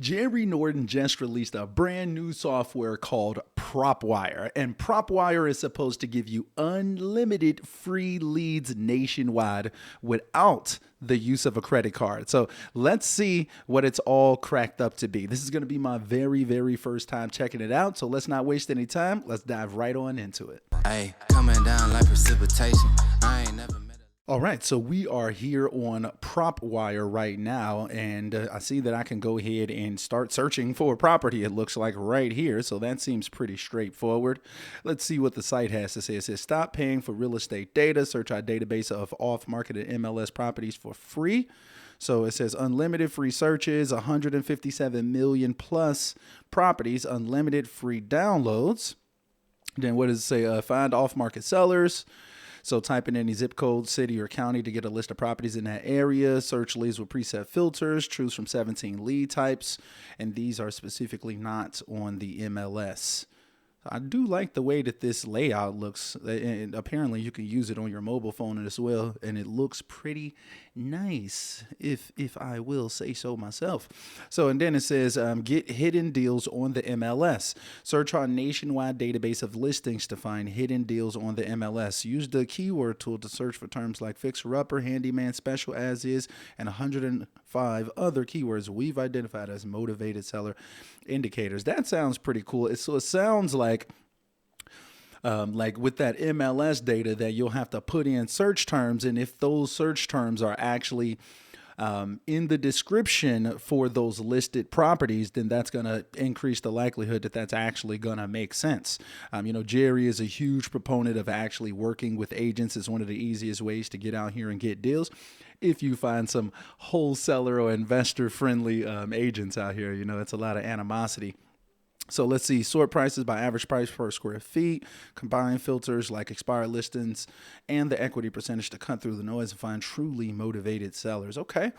Jerry Norton just released a brand new software called Propwire, and Propwire is supposed to give you unlimited free leads nationwide without the use of a credit card. So let's see what it's all cracked up to be. This is going to be my very first time checking it out, so let's not waste any time. Let's dive right on into it. Hey, coming down like precipitation. I ain't never met a... All right, so we are here on Propwire right now, and I see that I can go ahead and start searching for a property, it looks like right here, so that seems pretty straightforward. Let's see what the site has to say. It says, stop paying for real estate data, search our database of off-market and MLS properties for free. So it says unlimited free searches, 157 million plus properties, unlimited free downloads. Then what does it say? Find off-market sellers. So type in any zip code, city, or county to get a list of properties in that area. Search leads with preset filters. Choose from 17 lead types. And these are specifically not on the MLS. I do like the way that this layout looks. And apparently you can use it on your mobile phone as well. And it looks pretty nice, if I will say so myself. So, and then it says, get hidden deals on the MLS. Search our nationwide database of listings to find hidden deals on the MLS. Use the keyword tool to search for terms like fixer-upper, handyman, special as is, and 105 other keywords we've identified as motivated seller indicators. That sounds pretty cool. So it sounds like with that MLS data that you'll have to put in search terms. And if those search terms are actually in the description for those listed properties, then that's going to increase the likelihood that that's actually going to make sense. Jerry is a huge proponent of actually working with agents. It's one of the easiest ways to get out here and get deals. If you find some wholesaler or investor friendly agents out here, it's a lot of animosity. So let's see, sort prices by average price per square feet, combine filters like expired listings and the equity percentage to cut through the noise and find truly motivated sellers. Okay.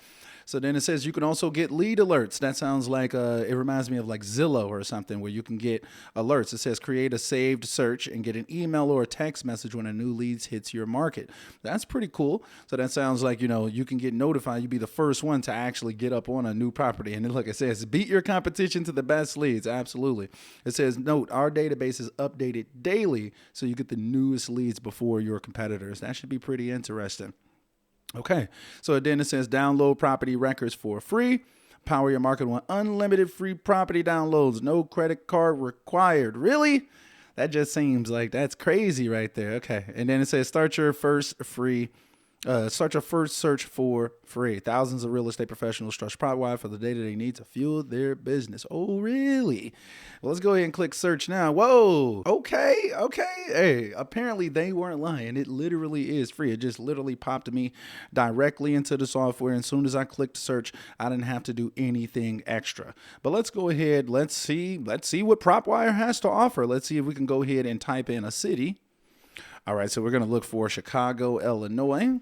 So then it says you can also get lead alerts. That sounds like, it reminds me of like Zillow or something where you can get alerts. It says create a saved search and get an email or a text message when a new leads hits your market. That's pretty cool. So that sounds like, you can get notified. You'd be the first one to actually get up on a new property. And then look, it says beat your competition to the best leads. Absolutely. It says, note, our database is updated daily, so you get the newest leads before your competitors. That should be pretty interesting. Okay, so then it says download property records for free. Power your market with unlimited free property downloads. No credit card required. Really? That just seems like that's crazy right there. Okay, and then it says start your first search for free. Thousands of real estate professionals trust Propwire for the data they need to fuel their business. Oh, really? Well, let's go ahead and click search now. Whoa. Okay. Hey, apparently they weren't lying. It literally is free. It just literally popped me directly into the software. And as soon as I clicked search, I didn't have to do anything extra. But let's go ahead. Let's see what Propwire has to offer. Let's see if we can go ahead and type in a city. All right. So we're going to look for Chicago, Illinois.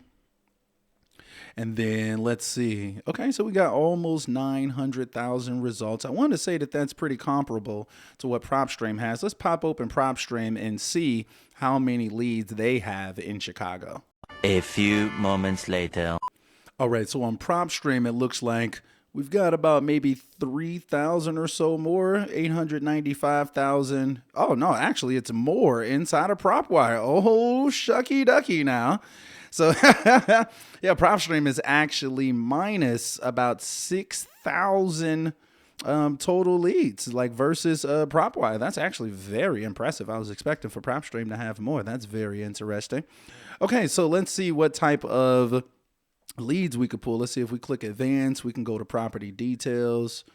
And then let's see. Okay, so we got almost 900,000 results. I want to say that that's pretty comparable to what PropStream has. Let's pop open PropStream and see how many leads they have in Chicago. A few moments later. All right, so on PropStream, it looks like we've got about maybe 3,000 or so more, 895,000. Oh, no, actually, it's more inside of Propwire. Oh, shucky ducky now. So, yeah, PropStream is actually minus about 6,000 total leads, versus Propwire. That's actually very impressive. I was expecting for PropStream to have more. That's very interesting. Okay, so let's see what type of leads we could pull. Let's see if we click advanced, we can go to property details.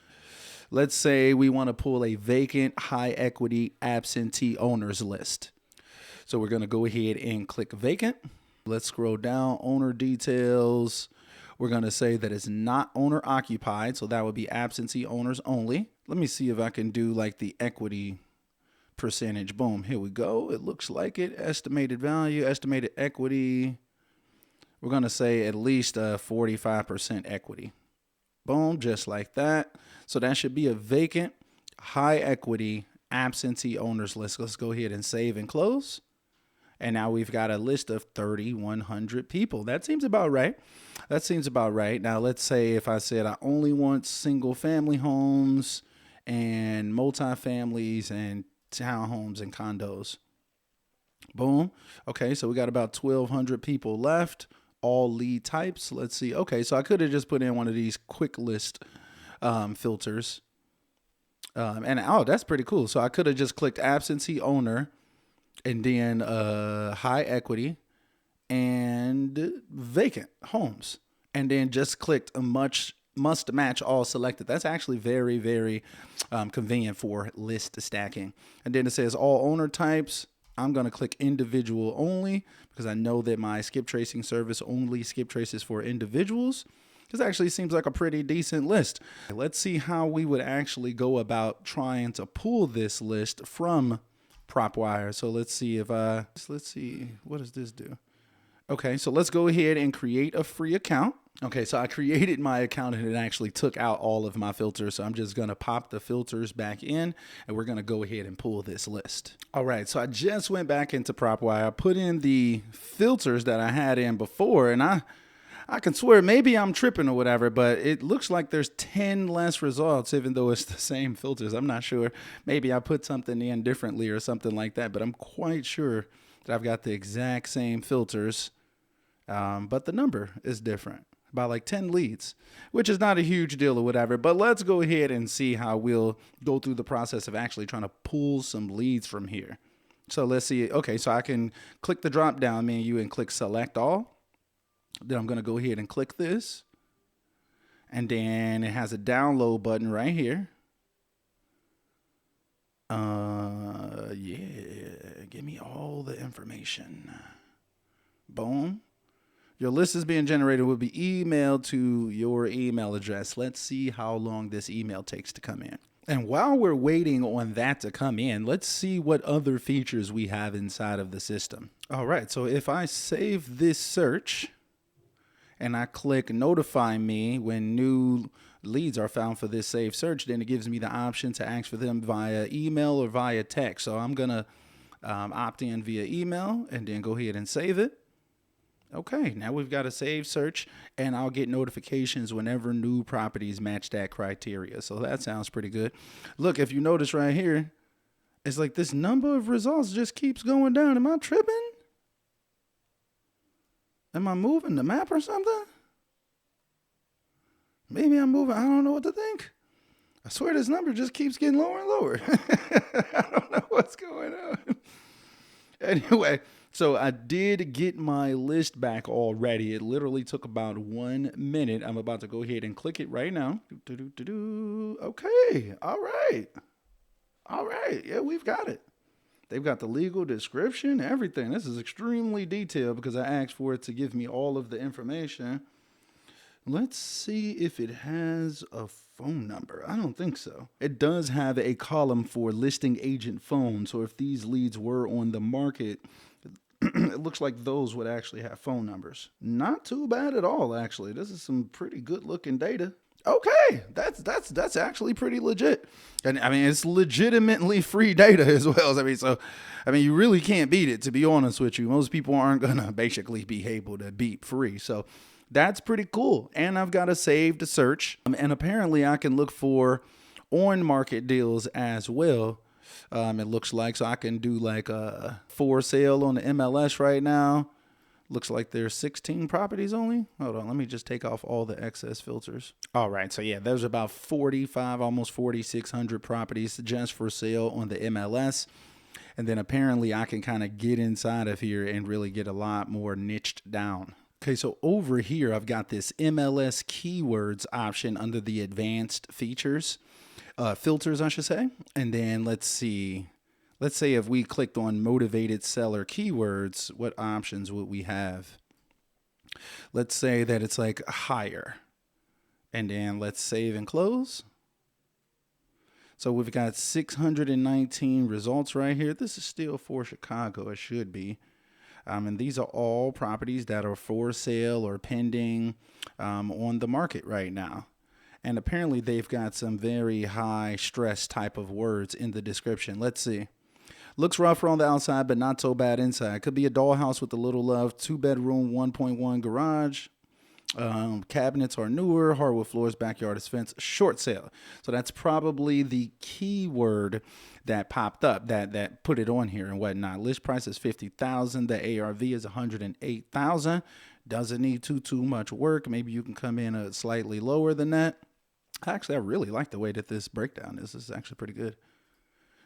Let's say we want to pull a vacant, high equity, absentee owners list. So we're going to go ahead and click vacant. Let's scroll down, owner details. We're going to say that it's not owner occupied. So that would be absentee owners only. Let me see if I can do the equity percentage. Boom. Here we go. It looks like it. Estimated value, estimated equity. We're going to say at least 45% equity. Boom. Just like that. So that should be a vacant, high equity, absentee owners list. Let's go ahead and save and close. And now we've got a list of 3,100 people. That seems about right. That seems about right. Now, let's say if I said I only want single family homes and multifamilies and townhomes and condos. Boom. Okay, so we got about 1,200 people left, all lead types. Let's see. Okay, so I could have just put in one of these quick list filters. And oh, that's pretty cool. So I could have just clicked absentee owner and then high equity and vacant homes, and then just clicked a must match all selected. That's actually very, very convenient for list stacking. And then it says all owner types. I'm going to click individual only because I know that my skip tracing service only skip traces for individuals. This actually seems like a pretty decent list. Let's see how we would actually go about trying to pull this list from Propwire. So let's see what does this do? Okay, so let's go ahead and create a free account. Okay, so I created my account and it actually took out all of my filters. So I'm just going to pop the filters back in and we're going to go ahead and pull this list. All right, so I just went back into Propwire. I put in the filters that I had in before, and I can swear maybe I'm tripping or whatever, but it looks like there's 10 less results, even though it's the same filters. I'm not sure. Maybe I put something in differently or something like that, but I'm quite sure that I've got the exact same filters, but the number is different by like 10 leads, which is not a huge deal or whatever. But let's go ahead and see how we'll go through the process of actually trying to pull some leads from here. So let's see. Okay, so I can click the drop down menu and click select all. Then I'm going to go ahead and click this. And then it has a download button right here. Yeah, give me all the information. Boom. Your list is being generated will be emailed to your email address. Let's see how long this email takes to come in. And while we're waiting on that to come in, let's see what other features we have inside of the system. All right, so if I save this search and I click notify me when new leads are found for this saved search, then it gives me the option to ask for them via email or via text. So I'm going to opt in via email and then go ahead and save it. Okay, now we've got a saved search, and I'll get notifications whenever new properties match that criteria. So that sounds pretty good. Look, if you notice right here, it's like this number of results just keeps going down. Am I tripping? Am I moving the map or something? Maybe I'm moving. I don't know what to think. I swear this number just keeps getting lower and lower. I don't know what's going on. Anyway, so I did get my list back already. It literally took about 1 minute. I'm about to go ahead and click it right now. Okay. All right. All right. Yeah, we've got it. They've got the legal description, everything. This is extremely detailed because I asked for it to give me all of the information. Let's see if it has a phone number. I don't think so. It does have a column for listing agent phone. So if these leads were on the market, it looks like those would actually have phone numbers. Not too bad at all, actually. This is some pretty good looking data. Okay, that's actually pretty legit. And I mean, it's legitimately free data as well. I mean, you really can't beat it, to be honest with you. Most people aren't gonna basically be able to beat free. So that's pretty cool. And I've got a saved search. And apparently I can look for on market deals as well. It looks like, so I can do like a for sale on the MLS right now. Looks like there's 16 properties only. Hold on, let me just take off all the excess filters. All right, so yeah, there's about 45, almost 4,600 properties just for sale on the MLS. And then apparently I can kind of get inside of here and really get a lot more niched down. Okay, so over here, I've got this MLS keywords option under the advanced features, filters, I should say. And then let's see. Let's say if we clicked on motivated seller keywords, what options would we have? Let's say that it's like higher. And then let's save and close. So we've got 619 results right here. This is still for Chicago. It should be. And these are all properties that are for sale or pending on the market right now. And apparently they've got some very high stress type of words in the description. Let's see. Looks rougher on the outside, but not so bad inside. Could be a dollhouse with a little love. 2-bedroom, 1.1 garage. Cabinets are newer. Hardwood floors. Backyard is fenced. Short sale. So that's probably the keyword that popped up that put it on here and whatnot. List price is $50,000. The ARV is $108,000. Doesn't need too much work. Maybe you can come in slightly lower than that. Actually, I really like the way that this breakdown is. This is actually pretty good.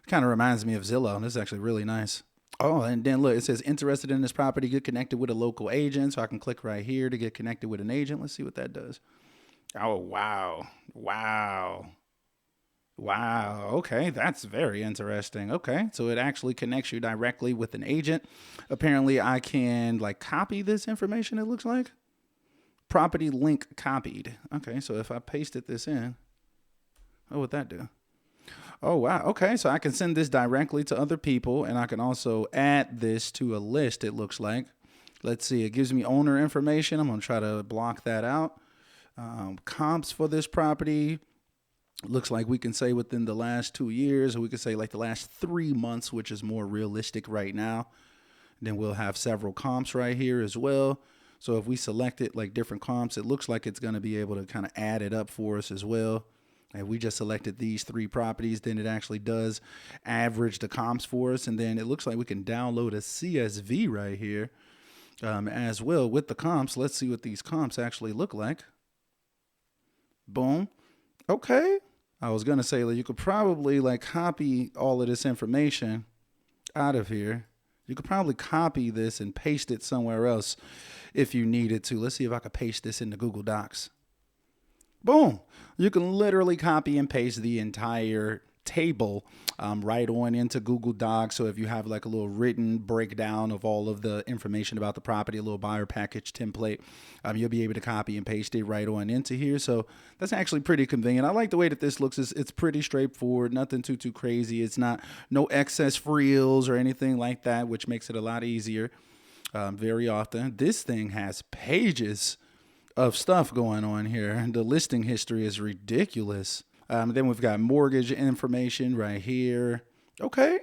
Kind of reminds me of Zillow. This is actually really nice. Oh, and then look, it says interested in this property, get connected with a local agent. So I can click right here to get connected with an agent. Let's see what that does. Oh, wow. Okay, that's very interesting. Okay, so it actually connects you directly with an agent. Apparently, I can like copy this information, it looks like. Property link copied. Okay, so if I pasted this in, what would that do? Oh, wow. Okay, so I can send this directly to other people, and I can also add this to a list, it looks like. Let's see. It gives me owner information. I'm going to try to block that out. Comps for this property. Looks like we can say within the last 2 years, or we could say like the last 3 months, which is more realistic right now. Then we'll have several comps right here as well. So if we select it like different comps, it looks like it's going to be able to kind of add it up for us as well. And we just selected these 3 properties, then it actually does average the comps for us. And then it looks like we can download a CSV right here as well with the comps. Let's see what these comps actually look like. Boom. Okay. I was going to say, like, you could probably like copy all of this information out of here. You could probably copy this and paste it somewhere else if you needed to. Let's see if I could paste this into Google Docs. Boom. You can literally copy and paste the entire table right on into Google Docs. So if you have like a little written breakdown of all of the information about the property, a little buyer package template, you'll be able to copy and paste it right on into here. So that's actually pretty convenient. I like the way that this looks. It's pretty straightforward, nothing too crazy. It's not no excess frills or anything like that, which makes it a lot easier very often. This thing has pages of stuff going on here. The listing history is ridiculous. Then we've got mortgage information right here. Okay.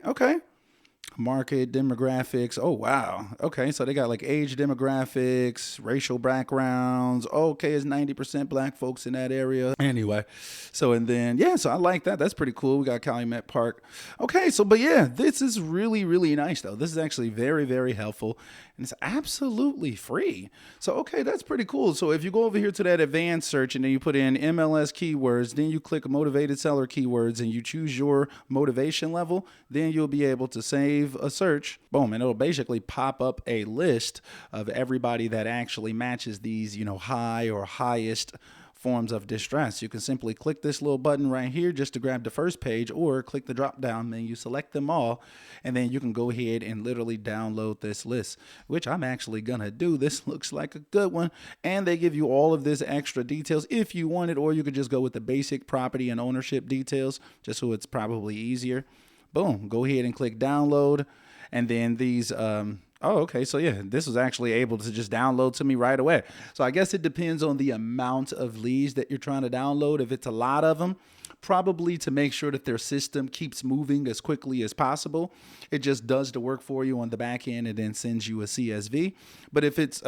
Market demographics. Oh, wow. Okay, so they got like age demographics, racial backgrounds. Okay, it's 90% black folks in that area. Anyway, so and then, yeah, so I like that. That's pretty cool. We got Calumet Park. Okay, so, but yeah, this is really nice, though. This is actually very helpful, and it's absolutely free. So, okay, that's pretty cool. So if you go over here to that advanced search and then you put in MLS keywords, then you click motivated seller keywords and you choose your motivation level, then you'll be able to save a search, boom, and it'll basically pop up a list of everybody that actually matches these, high or highest forms of distress. You can simply click this little button right here just to grab the first page, or click the drop down menu, select them all, and then you can go ahead and literally download this list, which I'm actually gonna do. This looks like a good one, and they give you all of this extra details if you want it, or you could just go with the basic property and ownership details, just so it's probably easier. Boom, go ahead and click download. And then these, okay, so yeah, this was actually able to just download to me right away. So I guess it depends on the amount of leads that you're trying to download. If it's a lot of them, probably to make sure that their system keeps moving as quickly as possible, it just does the work for you on the back end and then sends you a CSV. But if it's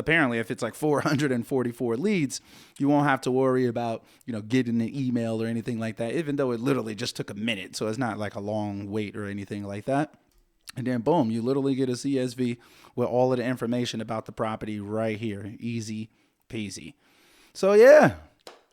like 444 leads, you won't have to worry about, getting an email or anything like that, even though it literally just took a minute. So it's not like a long wait or anything like that. And then boom, you literally get a CSV with all of the information about the property right here. Easy peasy. So yeah,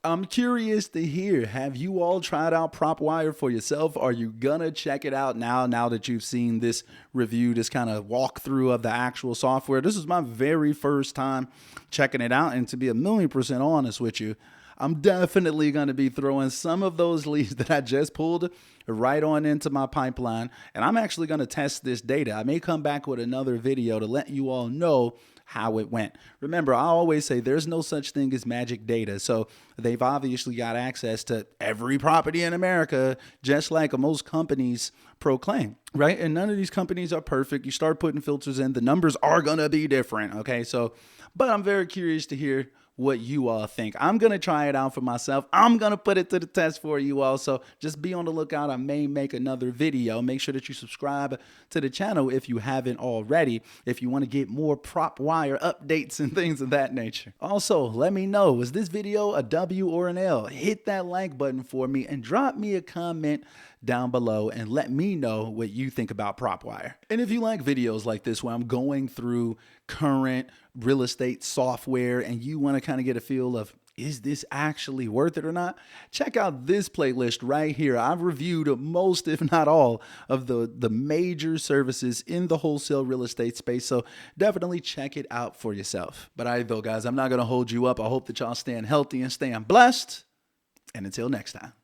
I'm curious to hear, have you all tried out Propwire for yourself? Are you gonna check it out now that you've seen this review, this kind of walkthrough of the actual software? This is my very first time checking it out, and to be 1,000,000% honest with you, I'm definitely going to be throwing some of those leads that I just pulled right on into my pipeline, and I'm actually going to test this data. I may come back with another video to let you all know how it went. Remember, I always say there's no such thing as magic data. So they've obviously got access to every property in America, just like most companies proclaim, right? And none of these companies are perfect. You start putting filters in, the numbers are going to be different. Okay. So, but I'm very curious to hear what you all think. I'm going to try it out for myself. I'm going to put it to the test for you all. So just be on the lookout. I may make another video. Make sure that you subscribe to the channel if you haven't already, if you want to get more Propwire updates and things of that nature. Also, let me know, was this video a W or an L? Hit that like button for me and drop me a comment down below and let me know what you think about Propwire. And if you like videos like this where I'm going through current real estate software and you want to kind of get a feel of, is this actually worth it or not? Check out this playlist right here. I've reviewed most, if not all, of the major services in the wholesale real estate space. So definitely check it out for yourself. But all right, though, guys, I'm not going to hold you up. I hope that y'all staying healthy and staying blessed. And until next time.